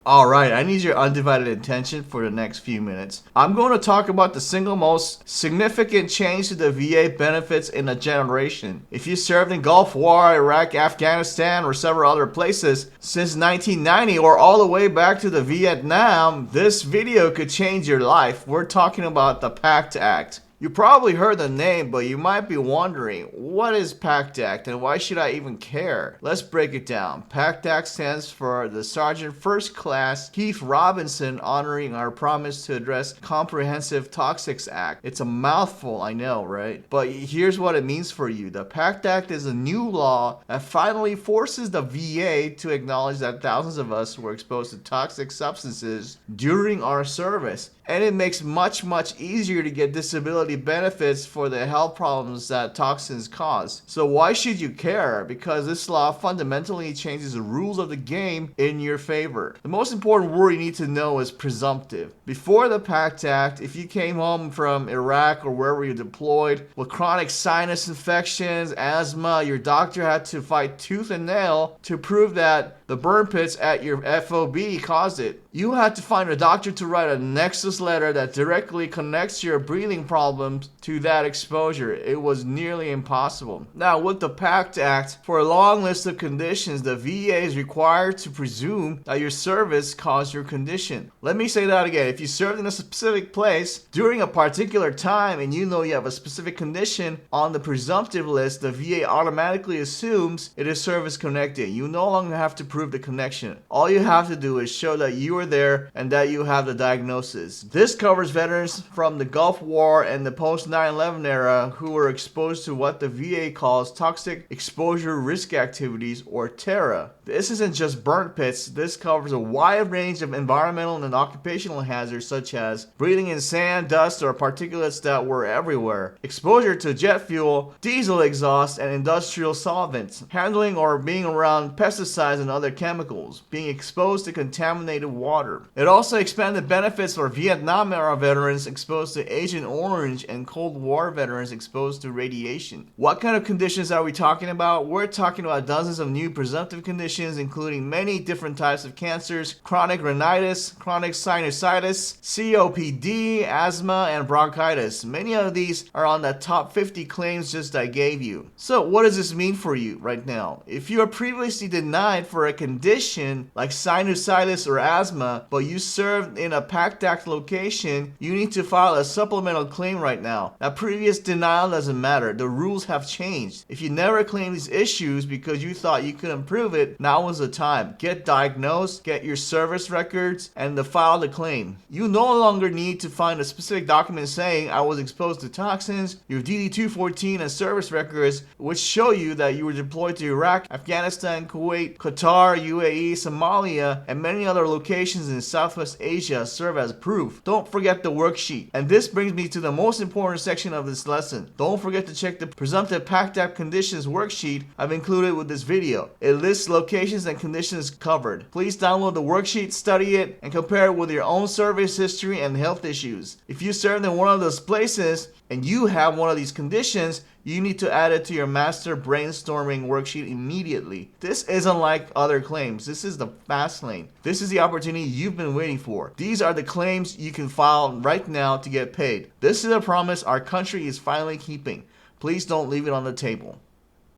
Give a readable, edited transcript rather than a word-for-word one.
Alright, I need your undivided attention for the next few minutes. I'm going to talk about the single most significant change to the VA benefits in a generation. If you served in Gulf War, Iraq, Afghanistan, or several other places since 1990 or all the way back to the Vietnam, this video could change your life. We're talking about the PACT Act. You probably heard the name, but you might be wondering, what is PACT Act and why should I even care? Let's break it down. PACT Act stands for the Sergeant First Class Keith Robinson, honoring our promise to address Comprehensive Toxics Act. It's a mouthful, I know, right? But here's what it means for you. The PACT Act is a new law that finally forces the VA to acknowledge that thousands of us were exposed to toxic substances during our service. And it makes much easier to get disability benefits for the health problems that toxins cause. So why should you care? Because this law fundamentally changes the rules of the game in your favor. The most important word you need to know is presumptive. Before the PACT Act, if you came home from Iraq or wherever you're deployed with chronic sinus infections, asthma, your doctor had to fight tooth and nail to prove that the burn pits at your FOB caused it. You had to find a doctor to write a nexus letter that directly connects your breathing problems to that exposure. It was nearly impossible. Now, with the PACT Act, for a long list of conditions, the VA is required to presume that your service caused your condition. Let me say that again. If you served in a specific place during a particular time and you know you have a specific condition on the presumptive list, the VA automatically assumes it is service connected. You no longer have to prove the connection. All you have to do is show that you were there and that you have the diagnosis. This covers veterans from the Gulf War and the post 9/11 era who were exposed to what the VA calls toxic exposure risk activities, or TERA. This isn't just burnt pits. This covers a wide range of environmental and occupational hazards such as breathing in sand, dust, or particulates that were everywhere, exposure to jet fuel, diesel exhaust, and industrial solvents, handling or being around pesticides and other chemicals, being exposed to contaminated water. It also expanded benefits for Vietnam era veterans exposed to Agent Orange and Cold War veterans exposed to radiation. What kind of conditions are we talking about? We're talking about dozens of new presumptive conditions, including many different types of cancers, chronic rhinitis, chronic sinusitis, COPD, asthma, and bronchitis. Many of these are on the top 50 claims just I gave you. So what does this mean for you right now? If you are previously denied for a condition like sinusitis or asthma, but you served in a PACT Act location, you need to file a supplemental claim right now. That previous denial doesn't matter. The rules have changed. If you never claimed these issues because you thought you couldn't prove it, now is the time. Get diagnosed, get your service records, and file the claim. You no longer need to find a specific document saying I was exposed to toxins. Your DD-214 and service records, which show you that you were deployed to Iraq, Afghanistan, Kuwait, Qatar, UAE, Somalia, and many other locations in Southwest Asia, serve as proof. Don't forget the worksheet. And this brings me to the most important section of this lesson. Don't forget to check the Presumptive PACT Act Conditions worksheet I've included with this video. It lists locations and conditions covered. Please download the worksheet, study it, and compare it with your own service history and health issues. If you served in one of those places and you have one of these conditions, you need to add it to your master brainstorming worksheet immediately. This isn't like other claims. This is the fast lane. This is the opportunity you've been waiting for. These are the claims you can file right now to get paid. This is a promise our country is finally keeping. Please don't leave it on the table.